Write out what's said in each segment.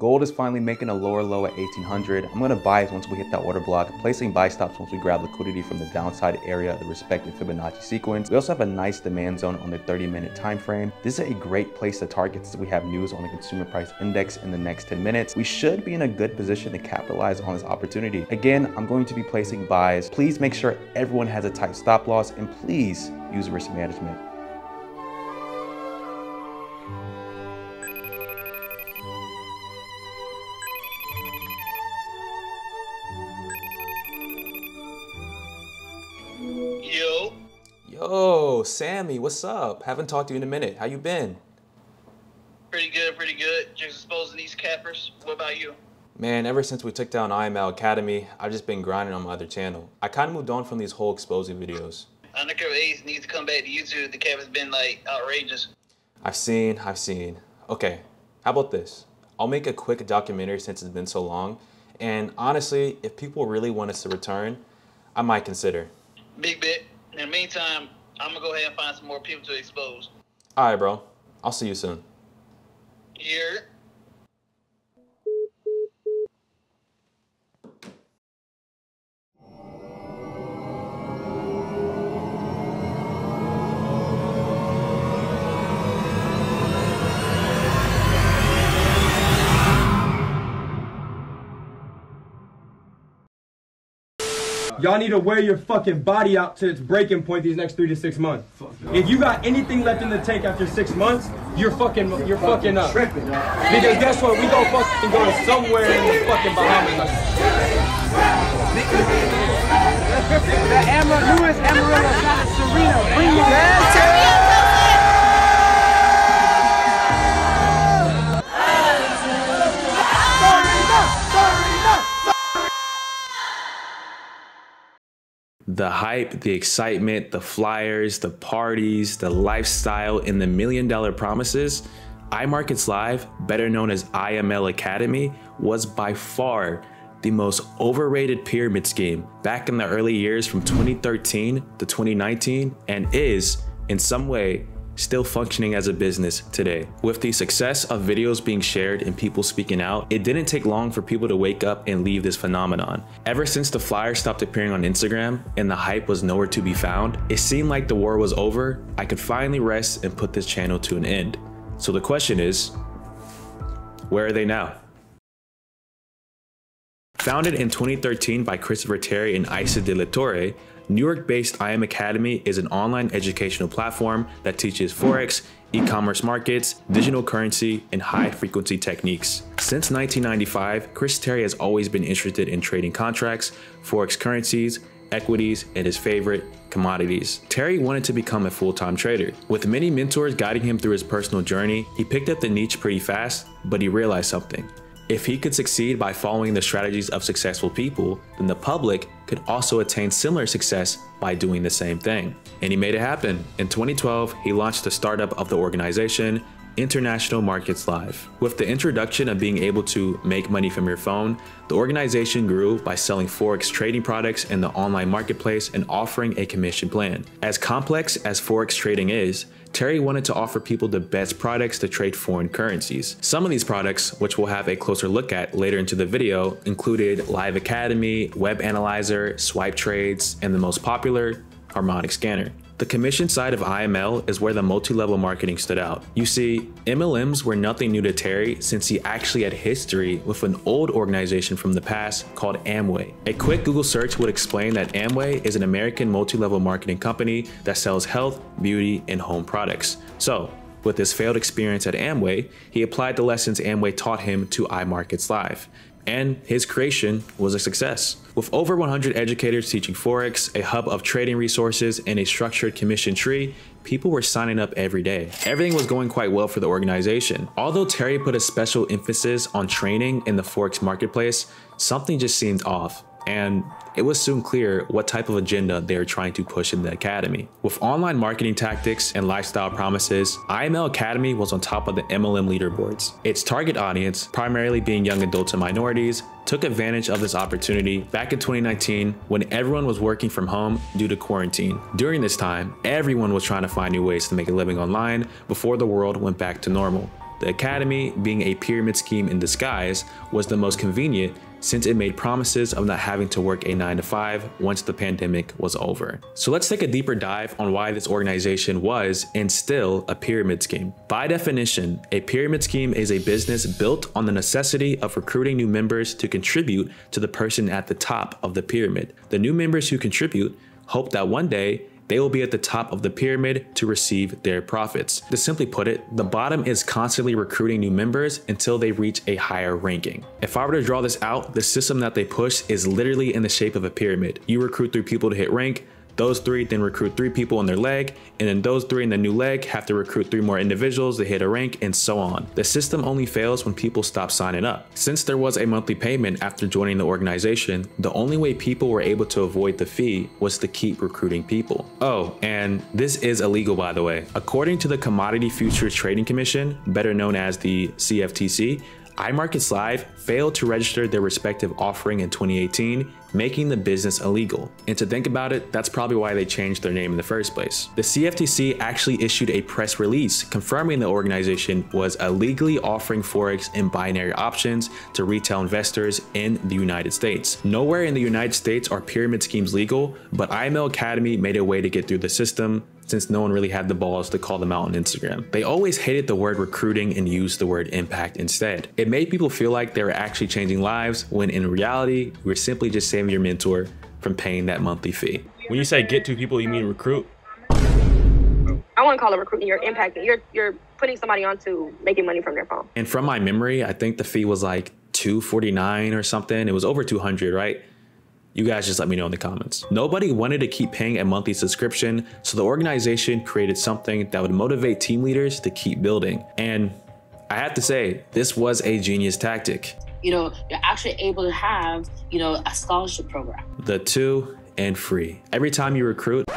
Gold is finally making a lower low at 1800. I'm going to buy it once we hit that order block, placing buy stops once we grab liquidity from the downside area of the respective Fibonacci sequence. We also have a nice demand zone on the 30-minute time frame. This is a great place to target since we have news on the consumer price index in the next 10 minutes. We should be in a good position to capitalize on this opportunity. Again, I'm going to be placing buys. Please make sure everyone has a tight stop loss, and please use risk management. Yo, Sammy, what's up? Haven't talked to you in a minute. How you been? Pretty good, pretty good. Just exposing these cappers. What about you? Man, ever since we took down IML Academy, I've just been grinding on my other channel. I kind of moved on from these whole exposing videos. Undercover Ace needs to come back to YouTube. The cap has been like outrageous. I've seen. Okay, how about this? I'll make a quick documentary since it's been so long. And honestly, if people really want us to return, I might consider. Big bet. In the meantime, I'm gonna go ahead and find some more people to expose. All right, bro. I'll see you soon. Yeah. Y'all need to wear your fucking body out to its breaking point these next 3 to 6 months. If you got anything left in the tank after 6 months, you're fucking up. Tripping, because guess what? We gonna fucking go to somewhere in the fucking Bahamas. The newest Amarillo shot is Serena. Bring your ass. The hype, the excitement, the flyers, the parties, the lifestyle, and the $1 million promises, iMarkets Live, better known as IML Academy, was by far the most overrated pyramid scheme back in the early years from 2013 to 2019, and is, in some way, still functioning as a business today. With the success of videos being shared and people speaking out, it didn't take long for people to wake up and leave this phenomenon. Ever since the flyers stopped appearing on Instagram and the hype was nowhere to be found, it seemed like the war was over. I could finally rest and put this channel to an end. So the question is, where are they now? Founded in 2013 by Christopher Terry and Isa de la Torre, New York-based IM Academy is an online educational platform that teaches Forex, e-commerce markets, digital currency, and high-frequency techniques. Since 1995, Chris Terry has always been interested in trading contracts, Forex currencies, equities, and his favorite, commodities. Terry wanted to become a full-time trader. With many mentors guiding him through his personal journey, he picked up the niche pretty fast, but he realized something. If he could succeed by following the strategies of successful people, then the public could also attain similar success by doing the same thing. And he made it happen. In 2012, he launched the startup of the organization, International Markets Live. With the introduction of being able to make money from your phone, the organization grew by selling Forex trading products in the online marketplace and offering a commission plan. As complex as Forex trading is, Terry wanted to offer people the best products to trade foreign currencies. Some of these products, which we'll have a closer look at later into the video, included Live Academy, Web Analyzer, Swipe Trades, and the most popular, Harmonic Scanner. The commission side of IML is where the multi-level marketing stood out. You see, MLMs were nothing new to Terry since he actually had history with an old organization from the past called Amway. A quick Google search would explain that Amway is an American multi-level marketing company that sells health, beauty, and home products. So, with his failed experience at Amway, he applied the lessons Amway taught him to iMarkets Live. And his creation was a success. With over 100 educators teaching Forex, a hub of trading resources, and a structured commission tree, people were signing up every day. Everything was going quite well for the organization. Although Terry put a special emphasis on training in the Forex marketplace, something just seemed off. And it was soon clear what type of agenda they were trying to push in the academy. With online marketing tactics and lifestyle promises, IML Academy was on top of the MLM leaderboards. Its target audience, primarily being young adults and minorities, took advantage of this opportunity back in 2019 when everyone was working from home due to quarantine. During this time, everyone was trying to find new ways to make a living online before the world went back to normal. The academy, being a pyramid scheme in disguise, was the most convenient since it made promises of not having to work a 9-to-5 once the pandemic was over. So let's take a deeper dive on why this organization was and still a pyramid scheme. By definition, a pyramid scheme is a business built on the necessity of recruiting new members to contribute to the person at the top of the pyramid. The new members who contribute hope that one day they will be at the top of the pyramid to receive their profits. To simply put it, the bottom is constantly recruiting new members until they reach a higher ranking. If I were to draw this out, the system that they push is literally in the shape of a pyramid. You recruit 3 people to hit rank, those 3 then recruit 3 people in their leg, and then those 3 in the new leg have to recruit 3 more individuals to hit a rank, and so on. The system only fails when people stop signing up. Since there was a monthly payment after joining the organization, the only way people were able to avoid the fee was to keep recruiting people. Oh, and this is illegal, by the way. According to the Commodity Futures Trading Commission, better known as the CFTC, iMarkets Live failed to register their respective offering in 2018, making the business illegal. And to think about it, that's probably why they changed their name in the first place. The CFTC actually issued a press release confirming the organization was illegally offering Forex and binary options to retail investors in the United States. Nowhere in the United States are pyramid schemes legal, but IML Academy made a way to get through the system since no one really had the balls to call them out on Instagram. They always hated the word recruiting and used the word impact instead. It made people feel like they were actually changing lives, when in reality, we're simply just saving your mentor from paying that monthly fee. When you say get 2 people, you mean recruit? I wouldn't call it recruiting. You're impacting. You're putting somebody on to making money from their phone. And from my memory, I think the fee was like $249 or something. It was over 200, right? You guys just let me know in the comments. Nobody wanted to keep paying a monthly subscription, so the organization created something that would motivate team leaders to keep building. And I have to say, this was a genius tactic. You're actually able to have, a scholarship program. The 2 and free. Every time you recruit,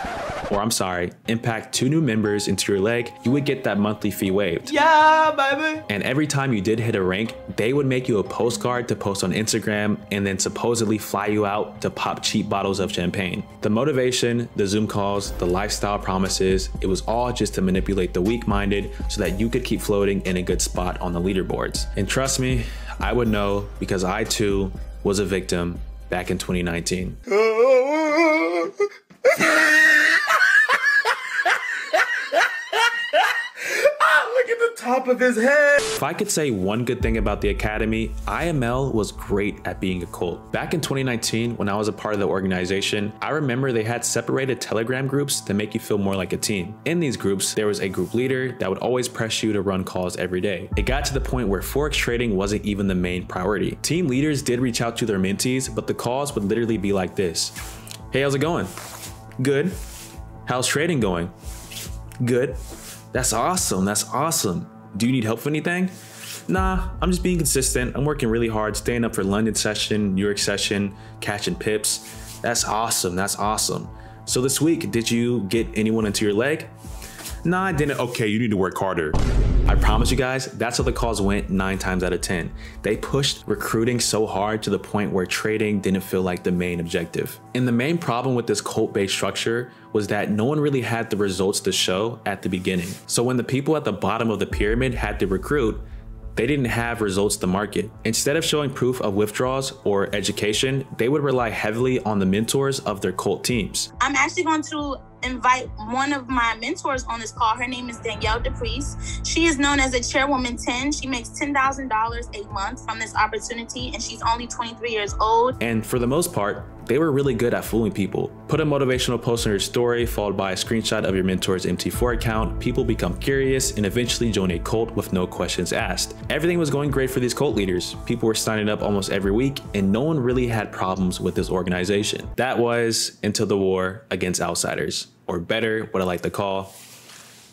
impact 2 new members into your leg, you would get that monthly fee waived. Yeah, baby. And every time you did hit a rank, they would make you a postcard to post on Instagram and then supposedly fly you out to pop cheap bottles of champagne. The motivation, the Zoom calls, the lifestyle promises, it was all just to manipulate the weak-minded so that you could keep floating in a good spot on the leaderboards. And trust me, I would know, because I too was a victim back in 2019. Look at the top of his head. If I could say one good thing about the Academy, IML was great at being a cult. Back in 2019, when I was a part of the organization, I remember they had separated Telegram groups to make you feel more like a team. In these groups, there was a group leader that would always press you to run calls every day. It got to the point where Forex trading wasn't even the main priority. Team leaders did reach out to their mentees, but the calls would literally be like this. Hey, how's it going? Good. How's trading going? Good. That's awesome. That's awesome. Do you need help with anything? Nah, I'm just being consistent. I'm working really hard, staying up for London session, New York session, catching pips. That's awesome. That's awesome. So this week, did you get anyone into your leg? Nah, I didn't. Okay, you need to work harder. I promise you guys, that's how the calls went 9 times out of 10. They pushed recruiting so hard to the point where trading didn't feel like the main objective. And the main problem with this cult-based structure was that no one really had the results to show at the beginning. So when the people at the bottom of the pyramid had to recruit, they didn't have results to market. Instead of showing proof of withdrawals or education, they would rely heavily on the mentors of their cult teams. I'm actually going to invite one of my mentors on this call. Her name is Danielle DePriest. She is known as a Chairwoman 10. She makes $10,000 a month from this opportunity, and she's only 23 years old. And for the most part, they were really good at fooling people. Put a motivational post on your story followed by a screenshot of your mentor's MT4 account. People become curious and eventually join a cult with no questions asked. Everything was going great for these cult leaders. People were signing up almost every week, and no one really had problems with this organization. That was until the war against outsiders, or better, what I like to call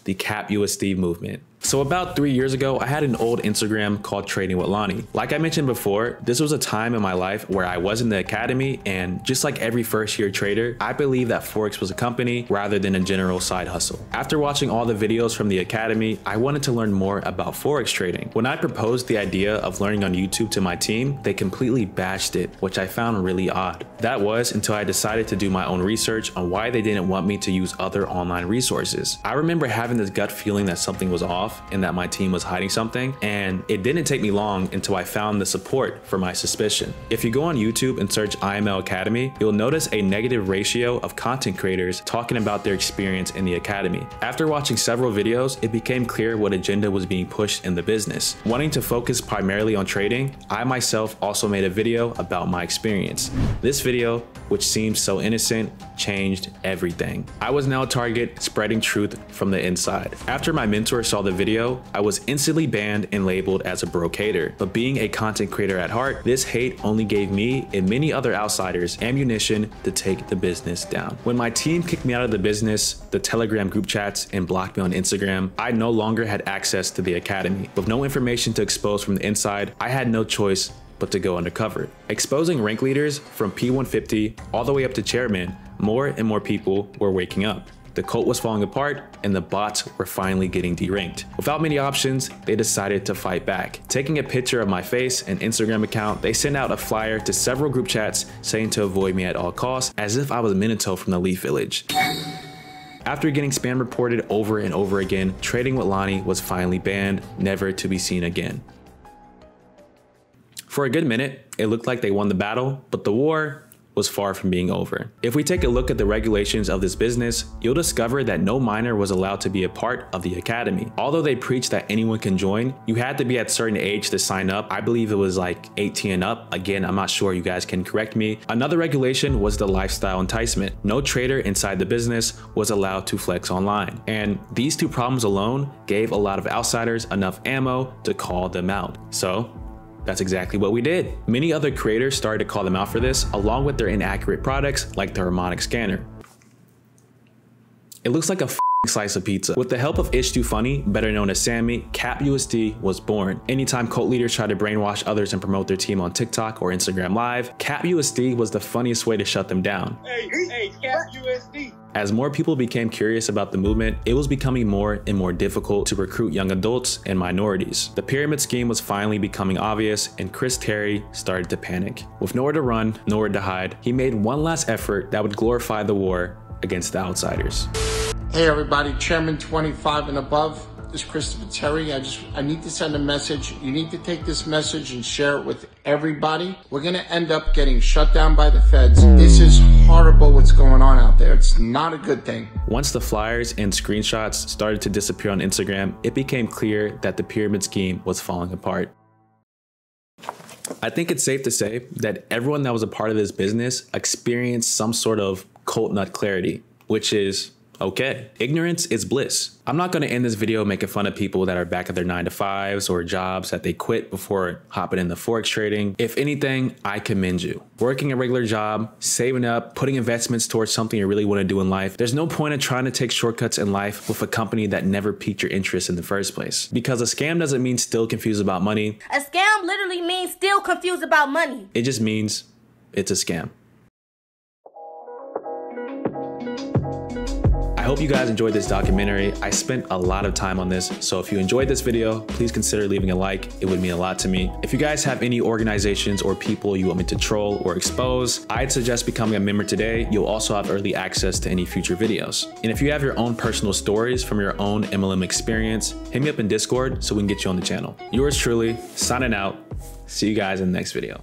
the Cap USD movement. So about 3 years ago, I had an old Instagram called Trading with Lonnie. Like I mentioned before, this was a time in my life where I was in the academy, and just like every first-year trader, I believed that Forex was a company rather than a general side hustle. After watching all the videos from the academy, I wanted to learn more about Forex trading. When I proposed the idea of learning on YouTube to my team, they completely bashed it, which I found really odd. That was until I decided to do my own research on why they didn't want me to use other online resources. I remember having this gut feeling that something was off, myself and that my team was hiding something, and it didn't take me long until I found the support for my suspicion. If you go on YouTube and search IML Academy, you'll notice a negative ratio of content creators talking about their experience in the academy. After watching several videos, it became clear what agenda was being pushed in the business. Wanting to focus primarily on trading, I myself also made a video about my experience. This video, which seemed so innocent, changed everything. I was now a target spreading truth from the inside. After my mentor saw the video, I was instantly banned and labeled as a broke hater. But being a content creator at heart, this hate only gave me and many other outsiders ammunition to take the business down. When my team kicked me out of the business, the Telegram group chats, and blocked me on Instagram, I no longer had access to the academy. With no information to expose from the inside, I had no choice but to go undercover. Exposing rank leaders from P150 all the way up to chairman, more and more people were waking up. The cult was falling apart and the bots were finally getting deranked. Without many options, they decided to fight back. Taking a picture of my face and Instagram account, they sent out a flyer to several group chats saying to avoid me at all costs, as if I was Minato from the Leaf Village. After getting spam reported over and over again, trading with Lonnie was finally banned, never to be seen again. For a good minute, it looked like they won the battle, but the war was far from being over. If we take a look at the regulations of this business, you'll discover that no minor was allowed to be a part of the academy. Although they preached that anyone can join, you had to be at a certain age to sign up. I believe it was like 18 and up. Again, I'm not sure, you guys can correct me. Another regulation was the lifestyle enticement. No trader inside the business was allowed to flex online. And these two problems alone gave a lot of outsiders enough ammo to call them out. So that's exactly what we did. Many other creators started to call them out for this, along with their inaccurate products like the harmonic scanner. It looks like a slice of pizza. With the help of Itch2Funny, better known as Sammy, CapUSD was born. Anytime cult leaders try to brainwash others and promote their team on TikTok or Instagram Live, CapUSD was the funniest way to shut them down. Hey, CapUSD. As more people became curious about the movement, it was becoming more and more difficult to recruit young adults and minorities. The pyramid scheme was finally becoming obvious, and Chris Terry started to panic. With nowhere to run, nowhere to hide, he made one last effort that would glorify the war against the outsiders. Hey everybody, Chairman 25 and above. This is Christopher Terry. I need to send a message. You need to take this message and share it with everybody. We're gonna end up getting shut down by the feds. This is horrible what's going on out there. It's not a good thing. Once the flyers and screenshots started to disappear on Instagram, it became clear that the pyramid scheme was falling apart. I think it's safe to say that everyone that was a part of this business experienced some sort of cult nut clarity, which is okay. Ignorance is bliss. I'm not going to end this video making fun of people that are back at their 9-to-5s or jobs that they quit before hopping into Forex trading. If anything, I commend you. Working a regular job, saving up, putting investments towards something you really want to do in life. There's no point in trying to take shortcuts in life with a company that never piqued your interest in the first place. Because a scam doesn't mean still confused about money. A scam literally means still confused about money. It just means it's a scam. I hope you guys enjoyed this documentary. I spent a lot of time on this, so if you enjoyed this video, please consider leaving a like. It would mean a lot to me. If you guys have any organizations or people you want me to troll or expose, I'd suggest becoming a member today. You'll also have early access to any future videos. And if you have your own personal stories from your own MLM experience, hit me up in Discord so we can get you on the channel. Yours truly, signing out. See you guys in the next video.